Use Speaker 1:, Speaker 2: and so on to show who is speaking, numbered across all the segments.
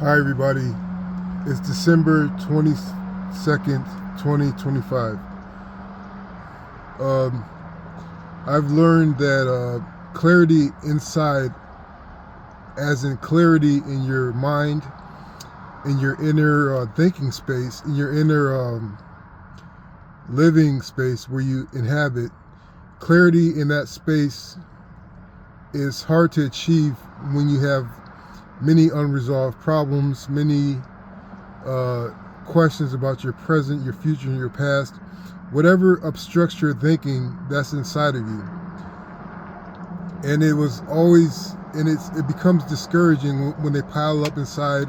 Speaker 1: Hi everybody, it's December 22nd, 2025. Um, I've learned that clarity inside, as in clarity in your mind, in your inner thinking space, in your inner living space where you inhabit, clarity in that space is hard to achieve when you have many unresolved problems, many questions about your present, your future, and your past. Whatever obstructs your thinking, that's inside of you. And it becomes discouraging when they pile up inside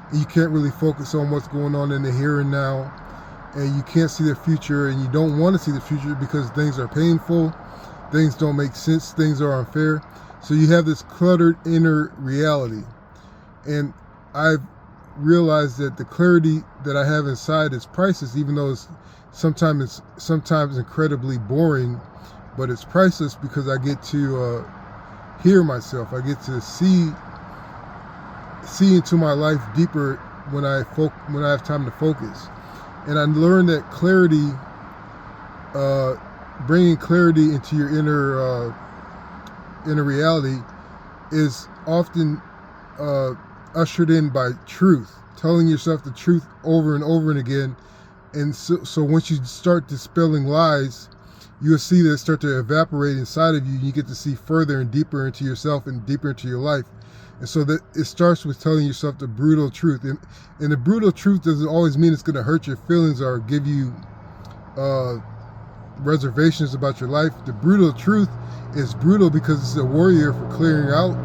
Speaker 1: and you can't really focus on what's going on in the here and now, and you can't see the future, and you don't want to see the future because things are painful, things don't make sense, things are unfair. So you have this cluttered inner reality. And I've realized that the clarity that I have inside is priceless, even though it's sometimes incredibly boring, but it's priceless because I get to hear myself. I get to see into my life deeper when I have time to focus. And I learned that clarity, bringing clarity into your inner reality, is often ushered in by truth, telling yourself the truth over and over and again. And so once you start dispelling lies, you'll see that start to evaporate inside of you, and you get to see further and deeper into yourself and deeper into your life. And so that it starts with telling yourself the brutal truth. And the brutal truth doesn't always mean it's going to hurt your feelings or give you reservations about your life. The brutal truth is brutal because it's a warrior for clearing out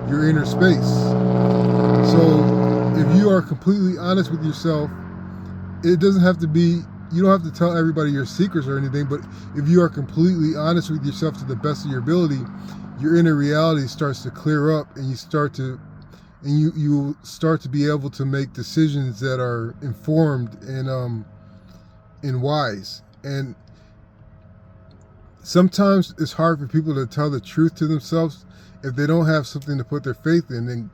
Speaker 1: your inner space. So if you are completely honest with yourself, it doesn't have to be, you don't have to tell everybody your secrets or anything, but if you are completely honest with yourself to the best of your ability, your inner reality starts to clear up, and you start to be able to make decisions that are informed and wise. And sometimes it's hard for people to tell the truth to themselves if they don't have something to put their faith in. And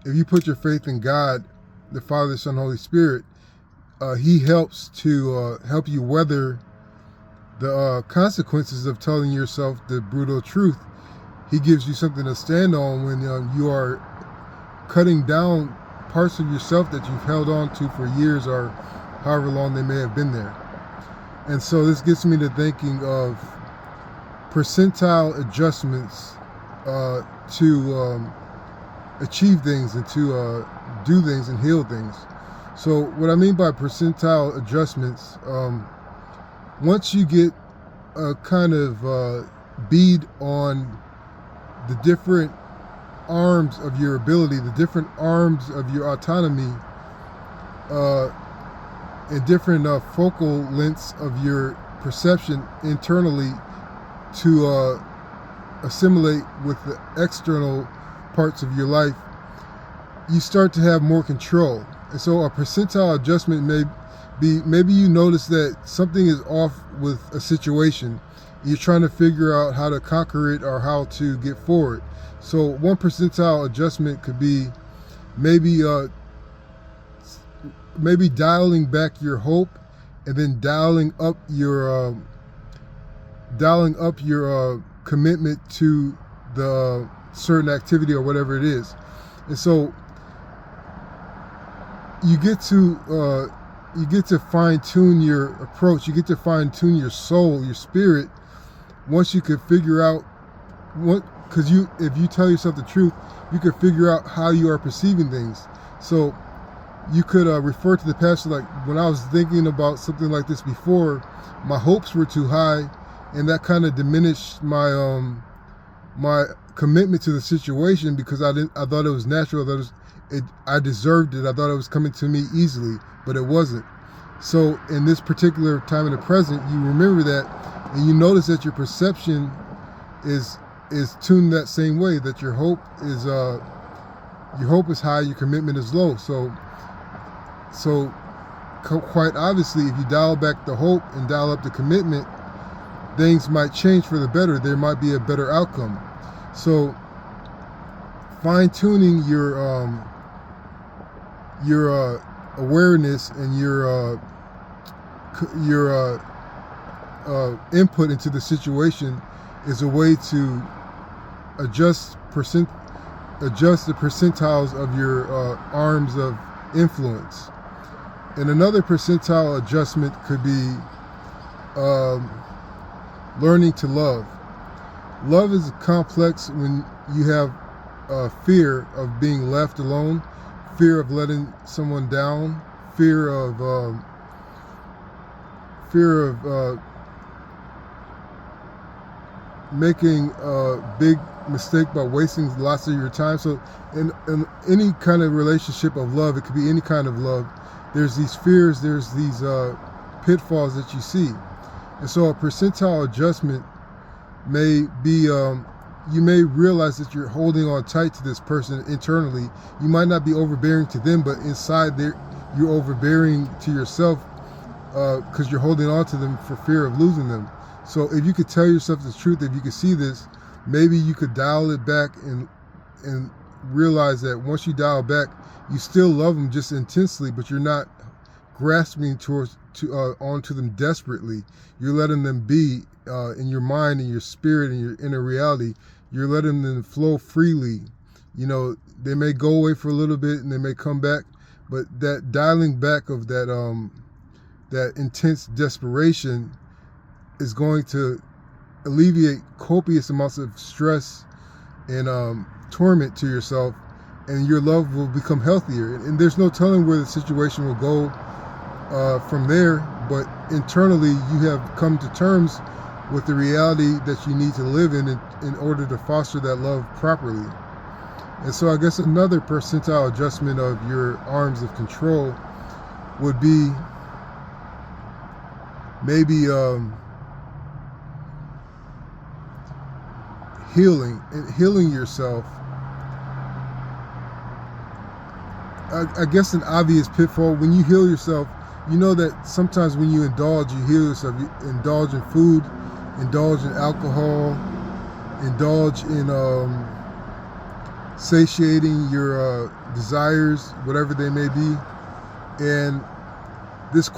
Speaker 1: if you put your faith in God, the Father, Son, Holy Spirit, He helps to help you weather the consequences of telling yourself the brutal truth. He gives you something to stand on when you are cutting down parts of yourself that you've held on to for years or however long they may have been there. And so this gets me to thinking of percentile adjustments to achieve things and to do things and heal things. So what I mean by percentile adjustments, once you get a kind of bead on the different arms of your ability, the different arms of your autonomy, and different focal lengths of your perception internally to assimilate with the external parts of your life, you start to have more control. And so a percentile adjustment may be, maybe you notice that something is off with a situation. You're trying to figure out how to conquer it or how to get forward. So one percentile adjustment could be maybe dialing back your hope, and then dialing up your commitment to the certain activity or whatever it is. And so you get to fine-tune your approach. You get to fine-tune your soul, your spirit, once you could figure out what, because if you tell yourself the truth, you could figure out how you are perceiving things. So you could refer to the past, like when I was thinking about something like this before, my hopes were too high, and that kind of diminished my my commitment to the situation, because I thought it was natural, I deserved it. I thought it was coming to me easily, but it wasn't. So in this particular time in the present, you remember that, and you notice that your perception is tuned that same way, that your hope is high, your commitment is low. So quite obviously, if you dial back the hope and dial up the commitment, things might change for the better. There might be a better outcome. So fine-tuning your awareness and your input into the situation is a way to adjust the percentiles of your arms of influence. And another percentile adjustment could be learning to love. Love is complex when you have fear of being left alone, fear of letting someone down, fear of making a big mistake by wasting lots of your time. So in any kind of relationship of love, it could be any kind of love, there's these fears, there's these pitfalls that you see. And so a percentile adjustment may be, you may realize that you're holding on tight to this person internally. You might not be overbearing to them, but inside there, you're overbearing to yourself because you're holding on to them for fear of losing them. So if you could tell yourself the truth, if you could see this, maybe you could dial it back and realize that once you dial back, you still love them just intensely, but you're not grasping onto them desperately. You're letting them be in your mind and your spirit and your inner reality. You're letting them flow freely. You know, they may go away for a little bit and they may come back, but that dialing back of that intense desperation is going to alleviate copious amounts of stress and torment to yourself, and your love will become healthier. And there's no telling where the situation will go from there, but internally you have come to terms with the reality that you need to live in order to foster that love properly. And so I guess another percentile adjustment of your arms of control would be maybe healing yourself. I guess an obvious pitfall when you heal yourself, you know that sometimes when you indulge, you heal yourself. You indulge in food, indulge in alcohol, indulge in satiating your desires, whatever they may be, and this could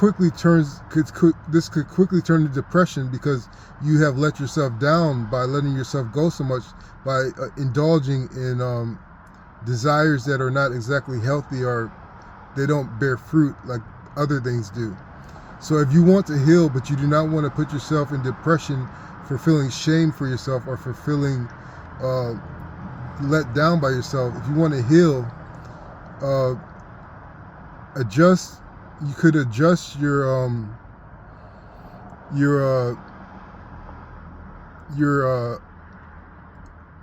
Speaker 1: quickly turn to depression because you have let yourself down by letting yourself go so much, by indulging in desires that are not exactly healthy, or they don't bear fruit like other things do. So if you want to heal, but you do not want to put yourself in depression for feeling shame for yourself or for feeling let down by yourself, if you want to heal, you could adjust your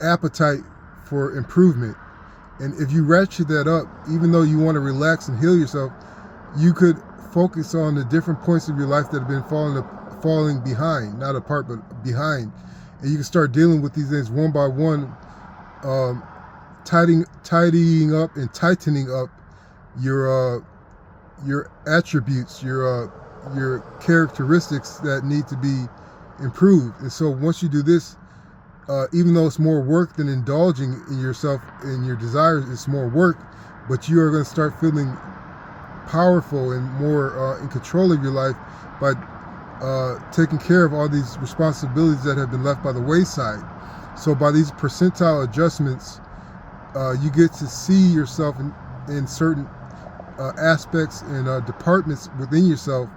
Speaker 1: appetite for improvement. And if you ratchet that up, even though you want to relax and heal yourself, you could focus on the different points of your life that have been falling behind, not apart, but behind. And you can start dealing with these things one by one, tidying up and tightening up your attributes, your characteristics that need to be improved. And so once you do this, even though it's more work than indulging in yourself and your desires, it's more work, but you are going to start feeling powerful and more in control of your life by taking care of all these responsibilities that have been left by the wayside. So by these percentile adjustments, you get to see yourself in certain aspects and departments within yourself,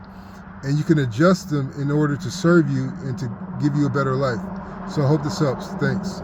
Speaker 1: and you can adjust them in order to serve you and to give you a better life. So I hope this helps. Thanks.